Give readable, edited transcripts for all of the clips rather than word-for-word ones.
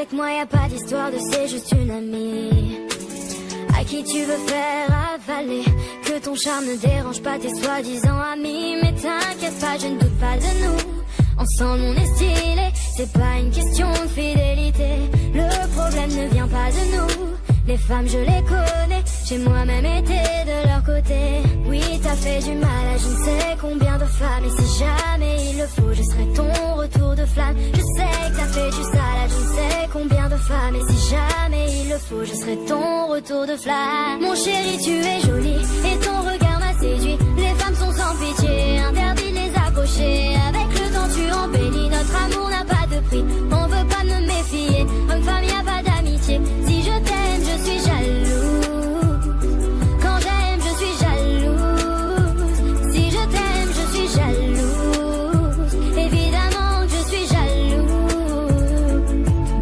Avec moi y a pas d'histoire de c'est juste une amie à qui tu veux faire avaler que ton charme ne dérange pas tes soi-disant amis. Mais t'inquiète pas, je ne doute pas de nous. Ensemble on est stylé, c'est pas une question de fidélité. Le problème ne vient pas de nous. Les femmes je les connais, j'ai moi-même été de leur côté. Oui t'as fait du mal à je ne sais combien de femmes. Et si jamais il le faut, je serai ton retour de flamme. Je sais que t'as fait du sale à je ne sais combien de femmes. Et si jamais il le faut, je serai ton retour de flamme. Mon chéri tu es joli et ton regard m'a séduit. Les femmes sont sans pitié, interdit de les approcher. Avec le temps tu embellis, notre amour n'a pas de prix. On veut pas me méfier, homme-femme y a pas d'amitié. Si je t'aime je suis jalouse, quand j'aime je suis jalouse. Si je t'aime je suis jalouse, évidemment que je suis jalouse.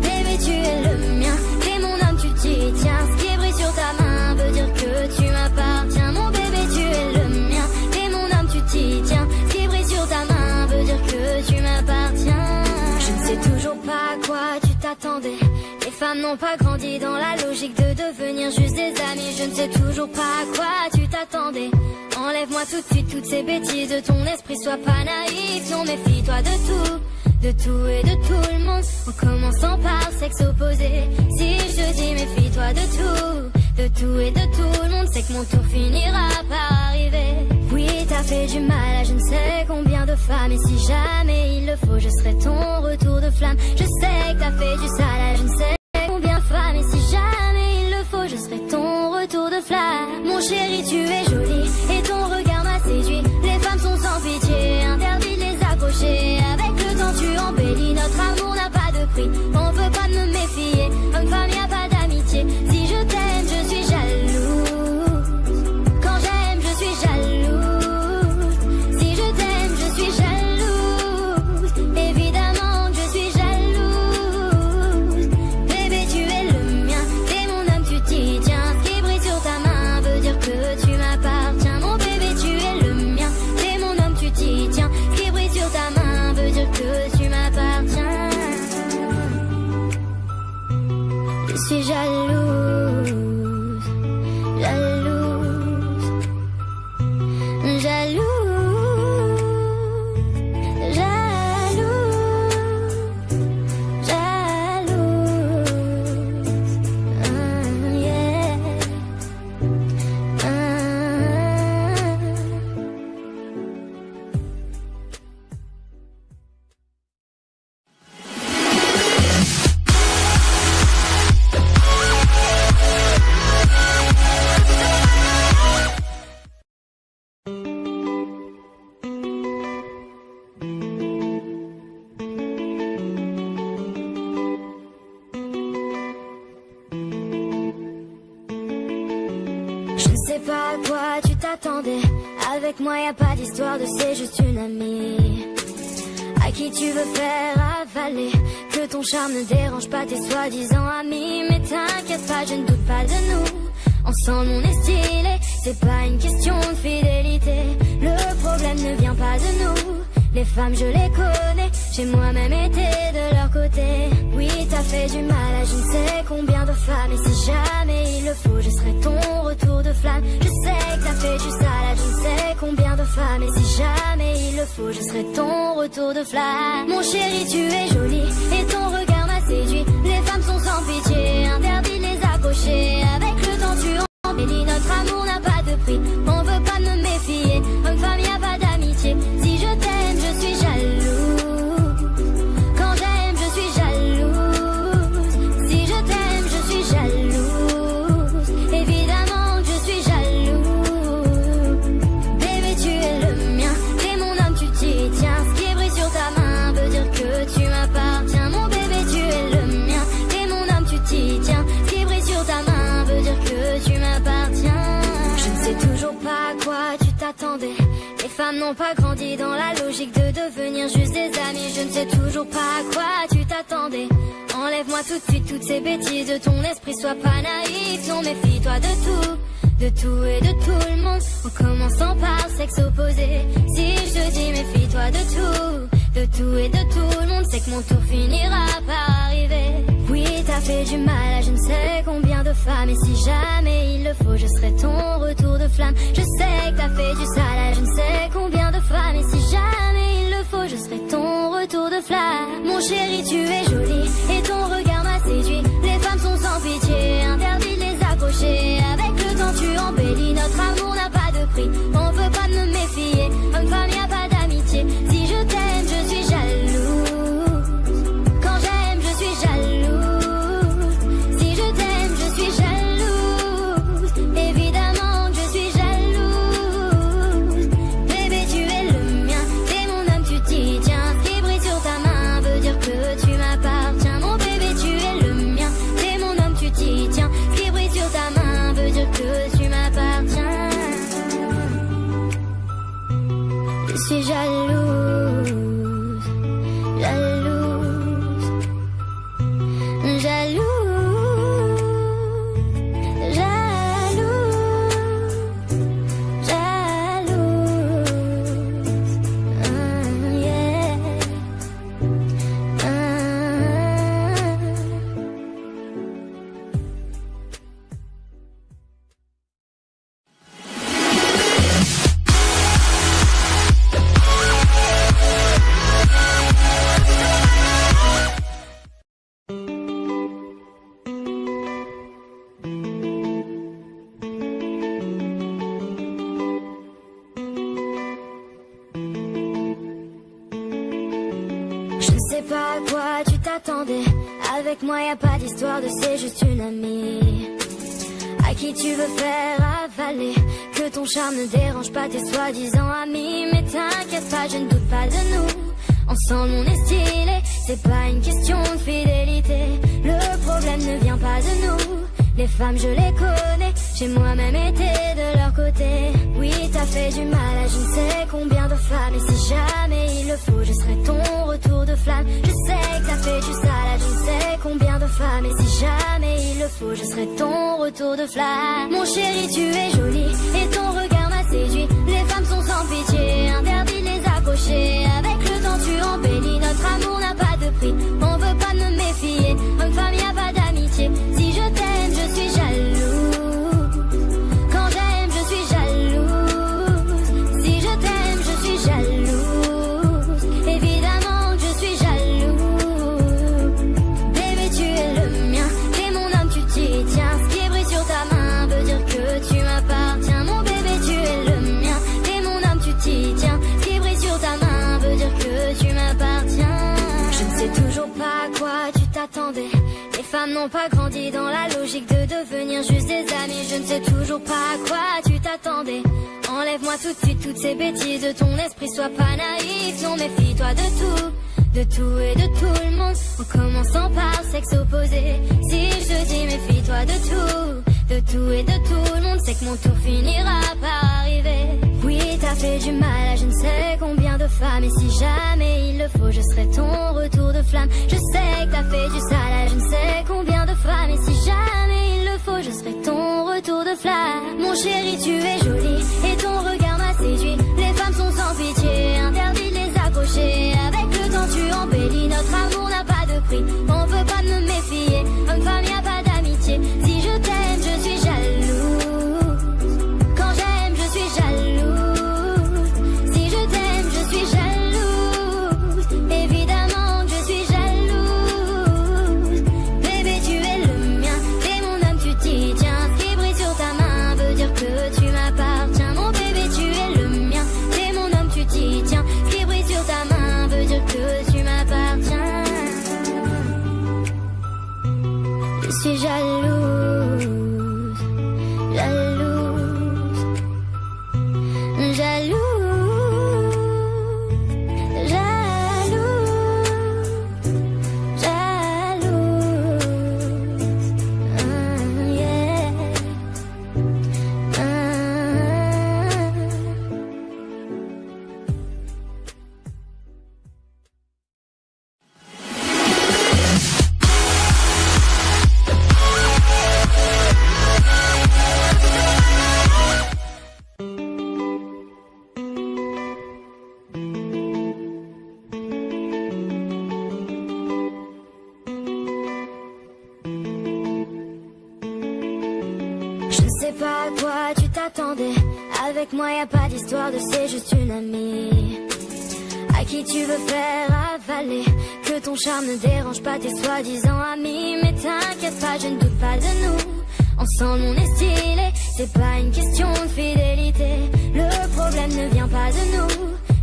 Bébé tu es le mien, t'es mon homme tu t'y tiens. Ce qui brille sur ta main veut dire que tu m'appartiens. Mon bébé tu es le mien, t'es mon homme tu t'y tiens. Ce qui brille sur ta main veut dire que tu m'appartiens. Je ne sais toujours pas à quoi tu t'attendais. Les femmes n'ont pas grandi dans la logique de devenir juste des amis. Je ne sais toujours pas à quoi tu t'attendais. Enlève-moi tout de suite toutes ces bêtises de ton esprit, sois pas naïf. Non méfie-toi de tout et de tout le monde. En commençant par le sexe opposé. Si je te dis méfie-toi de tout et de tout le monde. C'est que mon tour finira par arriver. Oui t'as fait du mal à je ne sais combien de femmes. Et si jamais il le faut, je serai ton retour de flamme. Je sais que t'as fait du sale à je ne sais combien de femmes. Et si jamais il le faut, je serai ton retour de flamme. Mon chéri tu es joli et ton regard m'a séduit. Les femmes sont sans pitié, interdit de les approcher. Avec le temps tu embellis, notre amour n'a pas de prix. On veut pas me méfier, homme-femme y a pas d'amitié. Si je t'aime je suis jalouse, quand j'aime je suis jalouse. Si je t'aime je suis jalouse, évidemment que je suis jalouse. Bébé tu es le mien, t'es mon homme tu t'y tiens. Ce qui brille sur ta main veut dire que tu m'appartiens. Mon bébé tu es le mien, t'es mon homme tu t'y tiens. Ce qui brille sur ta main veut dire que tu m'appartiens. Je suis jalouse, jalouse, jalouse, jalouse, jalouse. Yeah. Je ne sais pas à quoi tu t'attendais. Avec moi y a pas d'histoire de c'est juste une amie à qui tu veux faire avaler que ton charme ne dérange pas tes soi-disant amis. Mais t'inquiète pas, je ne doute pas de nous. Ensemble on est stylé, c'est pas une question de fidélité. Le problème ne vient pas de nous. Les femmes je les connais, j'ai moi-même été de leur côté. Oui t'as fait du mal à je ne sais combien de femmes. Et si jamais il le faut, je serai ton retour de flamme. Je sais que t'as fait du sale à je ne sais combien de femmes. Et si jamais il le faut, je serai ton retour de flamme. Mon chéri tu es joli et ton regard m'a séduit. Les femmes sont sans pitié, interdit de les approcher. Avec le temps tu embellis, notre amour n'a pas de prix. On veut pas me méfier, homme-femme y a pas d'amitié. Si je t'aime je suis jalouse, quand j'aime je suis jalouse. Si je t'aime je suis jalouse, évidemment que je suis jalouse. Bébé tu es le mien, t'es mon homme tu t'y tiens. Ce qui brille sur ta main veut dire que tu m'appartiens. Mon bébé tu es le mien, t'es mon homme tu t'y tiens. Ce qui brille sur ta main veut dire que tu m'appartiens. Je ne sais toujours pas à quoi tu t'attendais. Les femmes n'ont pas grandi dans la logique de devenir juste des amis. Je ne sais toujours pas à quoi tu t'attendais. Enlève-moi tout de suite toutes ces bêtises de ton esprit, sois pas naïf. Non méfie-toi de tout et de tout le monde. En commençant par le sexe opposé. Si je te dis méfie-toi de tout et de tout le monde. C'est que mon tour finira par arriver. Oui fait du mal à je ne sais combien de femmes. Et si jamais il le faut, je serai ton retour de flamme. Je sais que t'as fait du sale à je ne sais combien de femmes. Et si jamais il le faut, je serai ton retour de flamme. Mon chéri, tu es joli et ton regard m'a séduit. Les femmes sont sans pitié, interdit de les approcher. Avec le temps tu embellis, notre amour n'a pas de prix. On veut pas me méfier, homme-femme y a pas d'amitié. Si je t'aime, je suis jalouse. Quand j'aime, je suis jalouse. Si je t'aime, je suis jalouse. Évidemment que je suis jalouse. Bébé, tu es le mien, t'es mon homme, tu t'y tiens. Ce qui brille sur ta main veut dire que tu m'appartiens. Mon bébé, tu es le mien, t'es mon homme, tu t'y tiens. Ce qui brille sur ta main veut dire que tu m'appartiens. Je suis jalouse, jalouse, jalouse, jalouse, jalouse, yeah. Je ne sais pas à quoi tu t'attendais. Avec moi y a pas d'histoire de c'est juste une amie à qui tu veux faire avaler que ton charme ne dérange pas tes soi-disant amis. Mais t'inquiète pas, je ne doute pas de nous. Ensemble on est stylé, c'est pas une question de fidélité. Le problème ne vient pas de nous. Les femmes je les connais, j'ai moi-même été de leur côté. Oui t'as fait du mal à je ne sais combien de femmes. Et si jamais il le faut, je serai ton retour de flamme. Je sais que t'as fait du sale à je ne sais combien de femmes. Et si jamais il le faut, je serai ton retour de flamme. Mon chéri, tu es joli et ton regard m'a séduit. Les femmes sont sans pitié, interdit de les approcher. Avec le temps tu embellis, notre amour n'a pas de prix. On veut pas me méfier, homme-femme y a pas d'amitié. Si je t'aime, je suis jalouse. Quand j'aime, je suis jalouse. Si je t'aime, je suis jalouse. Évidemment que je suis jalouse. Bébé, tu es le mien, t'es mon homme, tu t'y tiens. Ce qui brille sur ta main veut dire que tu m'appartiens. Mon bébé, tu es le mien, t'es mon homme, tu t'y tiens. Ce qui brille sur ta main veut dire que tu m'appartiens. Je ne sais toujours pas à quoi tu t'attendais. Les femmes n'ont pas grandi dans la logique de devenir juste des amis. Je ne sais toujours pas à quoi tu t'attendais. Enlève-moi tout de suite toutes ces bêtises de ton esprit, sois pas naïf. Non, méfie-toi de tout et de tout le monde. En commençant par le sexe opposé. Si je te dis méfie-toi de tout et de tout le monde, c'est que mon tour finira par arriver. Oui, t'as fait du mal à je ne sais combien de femmes. Et si jamais il le faut, je serai ton retour de flamme. Je sais que t'as fait du sale à je ne sais combien de femmes. Et si jamais il le faut, je serai ton retour de flamme. Mon chéri, tu es joli et ton regard m'a séduit. Les femmes sont sans pitié, interdit de les approcher. Avec le temps tu embellis, notre amour n'a pas de prix. On veut pas me méfier, homme-femme y a pas d'amitié. Si je t'aime, je suis jalouse. Quand j'aime, je suis jalouse. Si je t'aime, je suis jalouse. Évidemment que je suis jalouse. Bébé, tu es le mien, t'es mon homme, tu t'y tiens. Ce qui brille sur ta main veut dire que tu m'appartiens. Mon bébé, tu es le mien, t'es mon homme, tu t'y tiens. Ce qui brille sur ta main veut dire que tu m'appartiens. Je suis jalouse, jalouse, jalouse, jalouse, jalouse, yeah. sais pas à quoi tu t'attendais. Avec moi y a pas d'histoire de c'est juste une amie à qui tu veux faire avaler que ton charme ne dérange pas tes soi-disant amis. Mais t'inquiète pas, je ne doute pas de nous. Ensemble on est stylé, c'est pas une question de fidélité. Le problème ne vient pas de nous.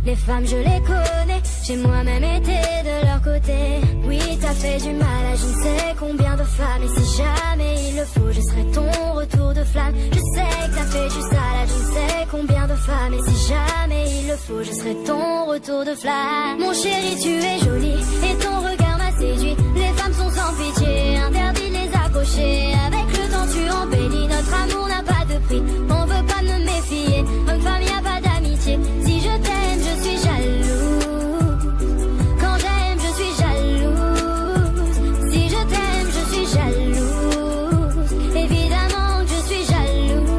Les femmes je les connais, j'ai moi-même été de leur côté. Oui t'as fait du mal à je ne sais combien de femmes. Et si jamais il le faut je serai ton retour de flamme. Je sais que t'as fait du sale à je ne sais combien de femmes. Et si jamais il le faut je serai ton retour de flamme. Mon chéri tu es joli et ton regard m'a séduit. Les femmes sont sans pitié, interdit de les approcher. Avec le temps tu embellis, notre amour n'a pas de prix. On veut pas me méfier, homme-femme y a pas d'amitié. Si je t'aime je suis jalouse, quand j'aime je suis jalouse. Si je t'aime je suis jalouse, évidemment que je suis jalouse.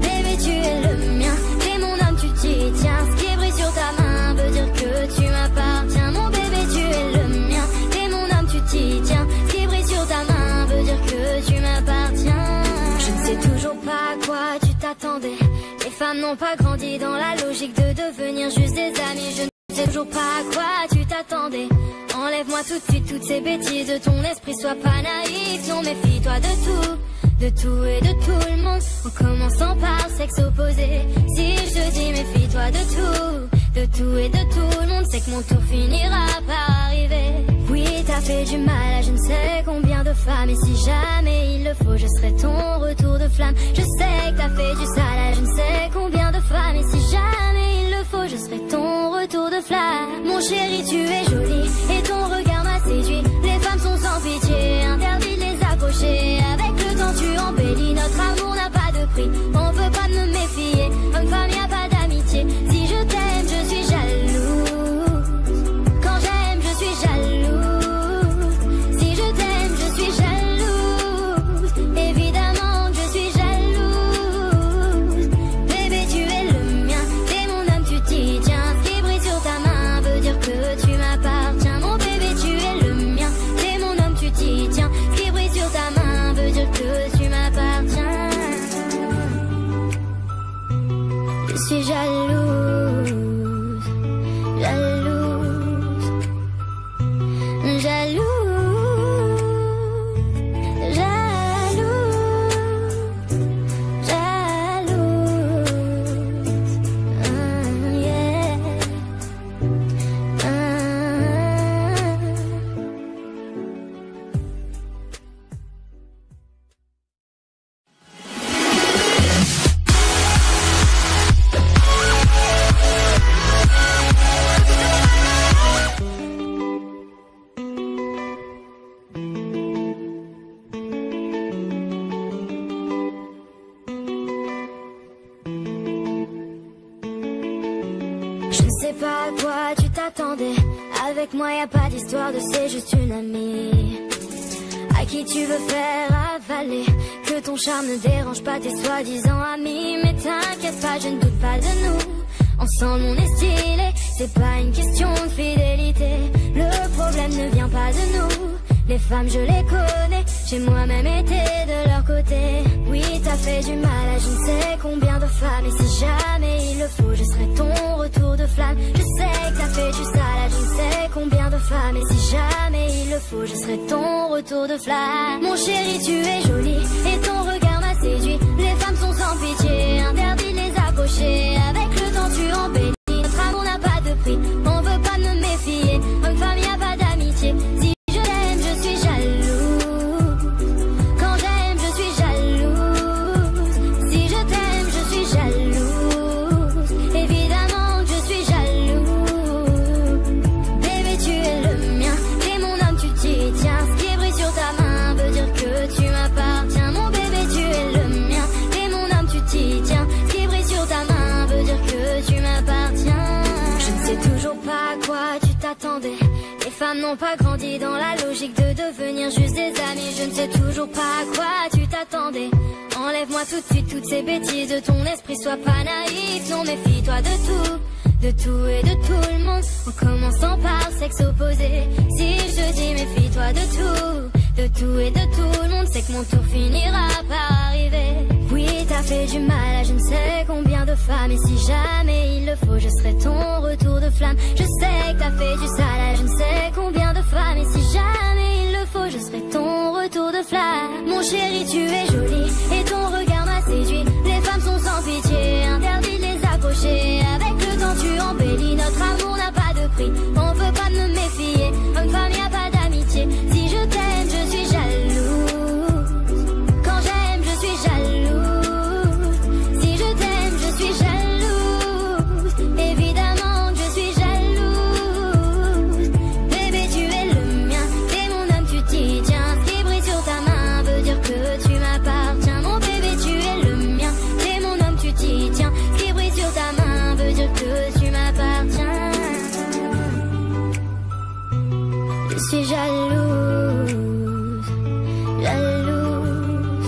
Bébé tu es le mien, t'es mon homme tu t'y tiens. Ce qui brille sur ta main veut dire que tu m'appartiens. Mon bébé tu es le mien, t'es mon homme tu t'y tiens. Ce qui brille sur ta main veut dire que tu m'appartiens. Je ne sais toujours pas à quoi tu t'attendais. Les femmes n'ont pas grandi dans la logique de devenir juste des amis. Je ne sais toujours pas à quoi tu t'attendais. Enlève-moi tout de suite toutes ces bêtises de ton esprit, sois pas naïf. Non méfie-toi de tout et de tout le monde. En commençant par le sexe opposé. Si je te dis méfie-toi de tout et de tout le monde. C'est que mon tour finira par arriver. Oui t'as fait du mal à je ne sais combien de femmes. Et si jamais il le faut je serai ton retour de flamme. Je sais que t'as fait du sale à je ne sais combien de femmes. Et si jamais il le faut je serai ton retour de flamme. Mon chéri tu es joli et ton regard m'a séduit. Les femmes sont sans pitié, interdit de les approcher. Avec le temps tu embellis, notre amour n'a pas de prix. On veut pas me méfier, homme-femme y a pas d'amitié. Si je t'aime je suis jalouse, quand j'aime je suis jalouse. Si je t'aime je suis jalouse, évidemment que je suis jalouse. Bébé tu es le mien, t'es mon homme tu t'y tiens. Ce qui brille sur ta main veut dire que tu m'appartiens. Mon bébé tu es le mien, t'es mon homme tu t'y tiens. Ce qui brille sur ta main veut dire que tu m'appartiens. Je suis jalouse, jalouse, jalouse, jalouse, jalouse. Yeah. Je ne sais pas à quoi tu t'attendais. Avec moi y a pas d'histoire de c'est juste une amie à qui tu veux faire avaler que ton charme ne dérange pas tes soi-disant amis. Mais t'inquiète pas, je ne doute pas de nous. Ensemble on est stylé, c'est pas une question de fidélité. Le problème ne vient pas de nous. Les femmes je les connais, j'ai moi-même été de leur côté. Oui t'as fait du mal à je ne sais combien de femmes. Et si jamais il le faut je serai ton retour de flamme. Je sais que t'as fait du sale à je ne sais combien de femmes. Et si jamais il le faut je serai ton retour de flamme. Mon chéri tu es joli et ton regard m'a séduit. Les femmes sont sans pitié, interdit de les approcher. Avec le temps tu embellis, notre amour n'a pas de prix. On veut pas me méfier, homme-femme y a pas d'amitié. Si je t'aime je suis jalouse, quand j'aime je suis jalouse. Si je t'aime je suis jalouse, évidemment que je suis jalouse. Bébé tu es le mien, t'es mon homme tu t'y tiens. Ce qui brille sur ta main veut dire que tu m'appartiens. Mon bébé tu es le mien, t'es mon homme tu t'y tiens. Ce qui brille sur ta main veut dire que tu m'appartiens. Je ne sais toujours pas à quoi tu t'attendais. Les femmes n'ont pas grandi dans la logique de devenir juste des amis. Je ne sais toujours pas à quoi tu t'attendais. Enlève-moi tout de suite toutes ces bêtises de ton esprit, sois pas naïf. Non méfie-toi de tout et de tout le monde. En commençant par le sexe opposé. Si je te dis méfie-toi de tout et de tout le monde. C'est que mon tour finira par arriver. fait du mal à je ne sais combien de femmes. Et si jamais il le faut, je serai ton retour de flamme. Je sais que t'as fait du sale à je ne sais combien de femmes. Et si jamais il le faut, je serai ton retour de flamme. Mon chéri, tu es joli et ton regard m'a séduit. Les femmes sont sans pitié, interdit de les approcher. Avec le temps tu embellis, notre amour n'a pas de prix. On veut pas me méfier, homme-femme y a pas d'amitié. Si je t'aime, je suis jalouse. Quand j'aime, je suis jalouse. Si je t'aime, je suis jalouse. Évidemment que je suis jalouse. Bébé, tu es le mien, t'es mon homme, tu t'y tiens. Ce qui brille sur ta main veut dire que tu m'appartiens. Mon bébé, tu es le mien, t'es mon homme, tu t'y tiens. Ce qui brille sur ta main veut dire que tu m'appartiens. Je suis jalouse, jalouse,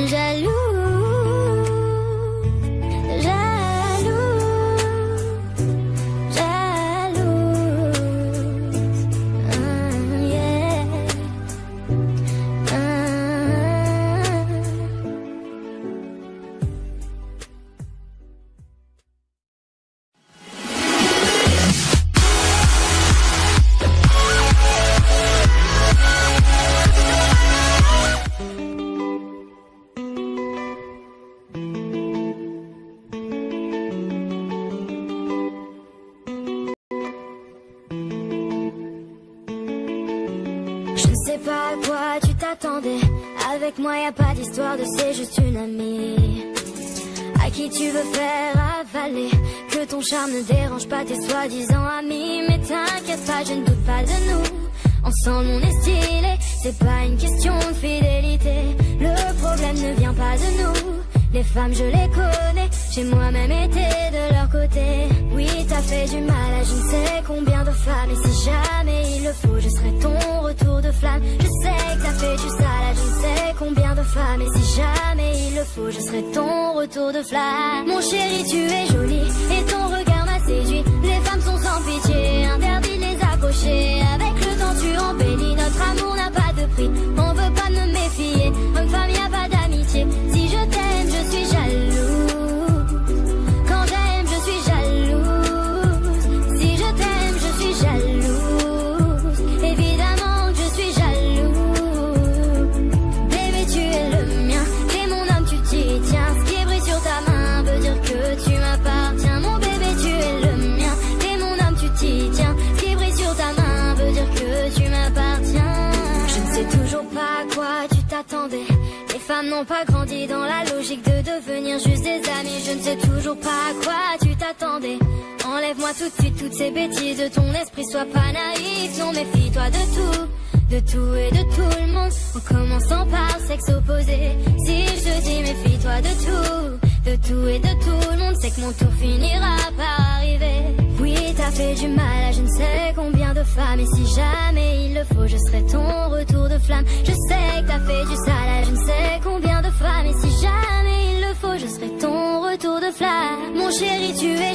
jalouse, jalouse, jalouse, yeah. Je ne sais pas à quoi tu t'attendais. Avec moi y a pas d'histoire de c'est juste une amie à qui tu veux faire avaler que ton charme ne dérange pas tes soi-disant amis. Mais t'inquiète pas, je ne doute pas de nous. Ensemble on est stylé, c'est pas une question de fidélité. Le problème ne vient pas de nous. Les femmes je les connais, j'ai moi-même été de leur côté. Oui t'as fait du mal à je ne sais combien de femmes. Et si jamais il le faut, je serai ton retour de flamme. Je sais que t'as fait du sale à je ne sais combien de femmes. Et si jamais il le faut, je serai ton retour de flamme. Mon chéri, tu es joli et ton regard m'a séduit. Les femmes sont sans pitié, interdit de les approcher. Avec le temps tu embellis, notre amour n'a pas de prix. On veut pas me méfier, homme-femme y a pas d'amitié. Si je t'aime, je suis jalouse. Quand j'aime, je suis jalouse. Si je t'aime, je suis jalouse. Évidemment que je suis jalouse. Bébé, tu es le mien, t'es mon homme, tu t'y tiens. Ce qui brille sur ta main veut dire que tu m'appartiens. Mon bébé, tu es le mien, t'es mon homme, tu t'y tiens. Ce qui brille sur ta main veut dire que tu m'appartiens. Je ne sais toujours pas à quoi tu t'attendais. Les femmes n'ont pas grandi dans la logique de devenir juste des amis. Je ne sais toujours pas à quoi tu t'attendais. Enlève-moi tout de suite toutes ces bêtises de ton esprit, sois pas naïf. Non, méfie-toi de tout et de tout le monde. En commençant par le sexe opposé. Si je te dis méfie-toi de tout et de tout le monde, c'est que mon tour finira par arriver. Oui, t'as fait du mal à je ne sais combien de femmes. Et si jamais il le faut, je serai ton retour de flamme. Je sais que t'as fait du sale à je ne sais combien de femmes. Et si jamais il le faut, je serai ton retour de flamme. Mon chéri, tu es